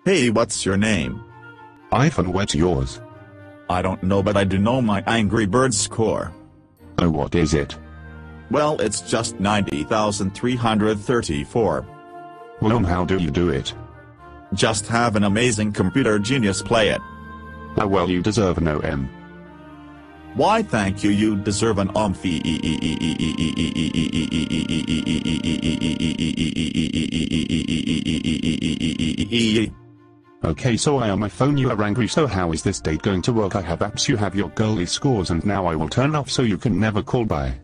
Hey, what's your name? iPhone, what's yours? I don't know, but I do know my Angry Birds score. Oh, what is it? Well, it's just 90,334. Well, how do you do it? Just have an amazing computer genius play it. Oh, well, you deserve an OM. Why, thank you, you deserve an Okay, so I am my phone, you are angry, so how is this date going to work? I have apps, you have your girly scores, and now I will turn off so you can never call. Bye.